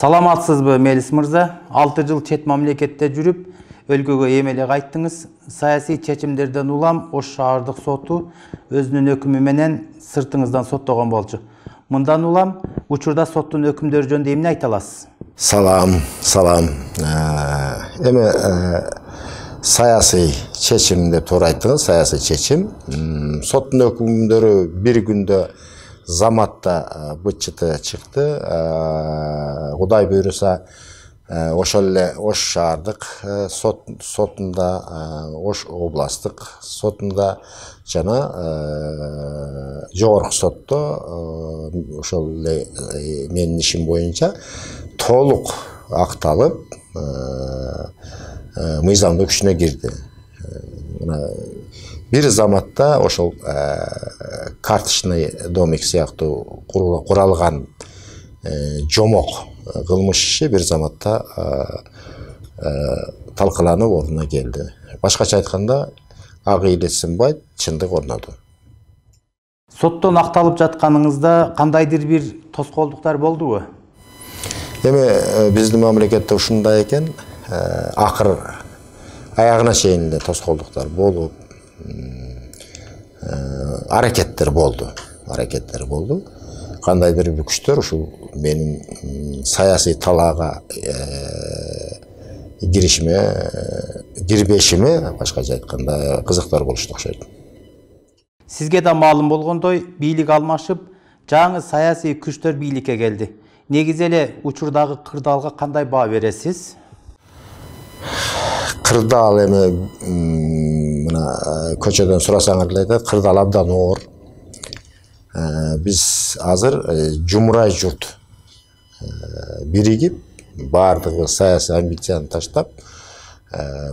Саламатсызбы, Мелис мырза? 6 жыл чет мамлекетте жүрүп, өлкөгө эмеле кайттыңыз. Саясий чечимдерден улам Ош шаардык соту өзүнүн өкүмү менен сыртыңыздан соттогон болчу. Мындан улам учурда соттун өкүмдөрү жөнүндө эмне айта аласыз? Салам. Эми саясий чечим деп туура айттыңыз, саясий чечим. Соттун өкүмдөрү бир күндө заматта бытчыты чыкты. Кудай буйруса, ошол эле Ош шаардык сотунда, Ош областтык сотунда жана жогорку сотто ошол эле менин ишим боюнча толук акталып, мыйзамдуу күчүнө кирди. Бир заматта ошол карточный домик сыяктуу куралган жомок кылмыш иши бир заматта талкаланып ордуна келди. Башкача айтканда, ак ийгилет сынбайт, чындык орноду. Соттон акталып жатканыңызда кандайдыр бир тоскоолдуктар болдубу? Эми биздин мамлекетте ушундай экен, акыр аягына чейин эле тоскоолдуктар болуп, аракеттер болду. Кандайдыр бир күчтөр ушул менин саясий талаага кирбешиме, башкача айтканда, кызыктар болушту окшойт. Сизге да маалым болгондой, бийлик алмашып, жаңы саясий күчтөр бийликке келди. Негизи эле учурдагы кырдаалга кандай баа бересиз? Кырдаал эми мына көчөдөн сурасаңар эле айтат, кырдаал абдан оор. Биз азыр жумурай журт биригип, бардыгы саясий амбицияны таштап,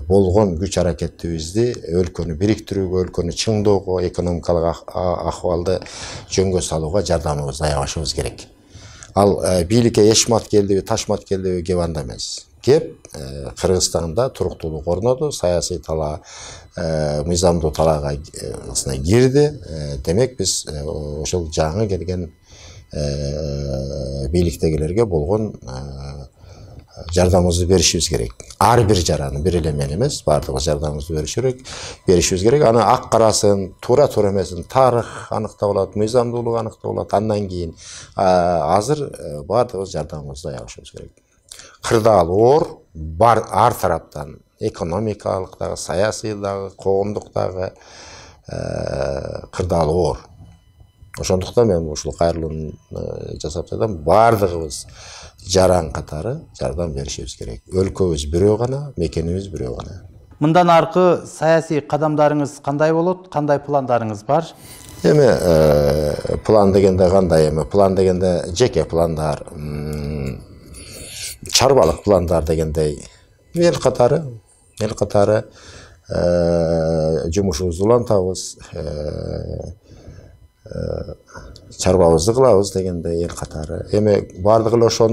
болгон күч аракетибизди өлкөнү бириктирүүгө, өлкөнү чыңдоого, экономикалык акыбалды жөнгө салууга жардамыбызды аябашыбыз керек. Ал бийликке эшмат келдиби, ташмат келдиби кеп анда эмес. Кеп Кыргызстанда туруктуулук орноду, саясий талаа, мыйзамдуу талаага кирди. Демек биз ошол жаңы келген бийликтегилерге болгон жардамыбызды беришибиз керек. Ар бир жараны бир эле мен эмес, бардыгы жардамыбызды беришибиз керек. Аны ак карасын, туура эмесин тарых аныктап алат, мыйзамдуулук аныктап алат. Андан кийин азыр бардыгы жардамыбызды аябашыбыз керек. Кырдаал оор, ар тараптан, экономикалык дагы, саясий дагы, коомдук дагы кырдаал оор. Ошондуктан мен ушул кайрылууну жасап жатам, бардыгыбыз жаран катары жардам беришибиз керек. Өлкөбүз бирөө гана, мекенибиз бирөө гана. Мындан аркы саясий кадамдарыңыз кандай болот? Кандай пландарыңыз бар? Эми план дегенде кандай эми? План дегенде жеке пландар, чарбалык пландар дегендей эл катары жумушубузду улантабыз, чарбабызды кылабыз дегендей эл катары. Эми бардыгы эле ошол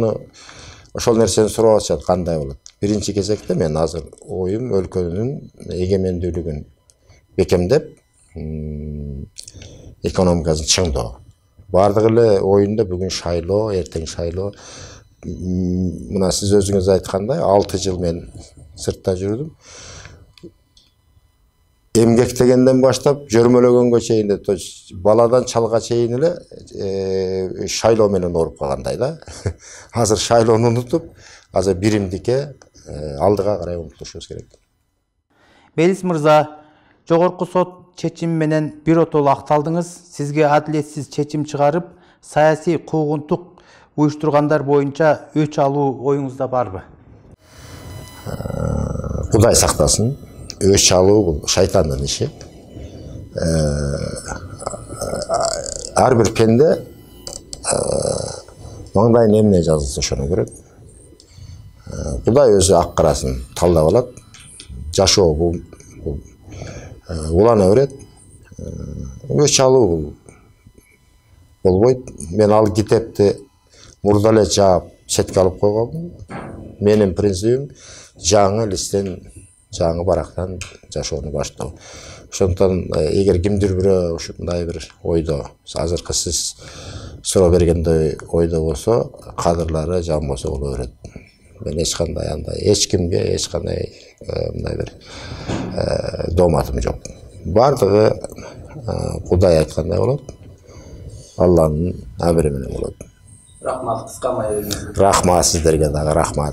нерсени сурап атышат, кандай болот? Биринчи кезекте мен азыр оюм өлкөнүн эгемендүүлүгүн бекемдеп, экономикасын чыңдоо. Бардыгы эле оюнда бүгүн шайлоо, эртең шайлоо. Мына сиз өзүңүз айткандай, 6 жыл мен сыртта жүрдүм. Эмгектегенден баштап, жөрмөлөгөнгө чейин эле, баладан чалга чейин эле шайлоо менен ооруп калгандай да. Азыр шайлоону унутуп, азыр биримдикке алдыга карай умтулушубуз керек. Мелис мырза, жогорку сот чечими менен биротоло акталдыңыз. Сизге адилетсиз чечим чыгарып, саясий куугунтук уюштургандар боюнча өч алуу оюңузда барбы? Кудай сактасын. Өч алуу бул шайтандын иши. Ар бир пенде маңдайына эмне жазылса ошону көрөт. Кудай өзү ак карасын талдап алат. Жашоо бул улана берет. Өч алуу бул болбойт. Мен ал китепти мурда эле жаап четке алып койгонмун. Менин принцибим жаңы листтен, жаңы барактан жашоону баштоо. Ошондон эгер кимдир бирөө ушундай бир ойдо, азыркы сиз суроо бергендей ойдо болсо, кадрлары жан болсо боло берет. Мен эч кандай андай эч кимге эч кандай мындай бир дооматым жок. Бардыгы Кудай айткандай болот. Алланын амри менен болот. Рахмат, кыска май. Рахмат сиздерге дагы рахмат.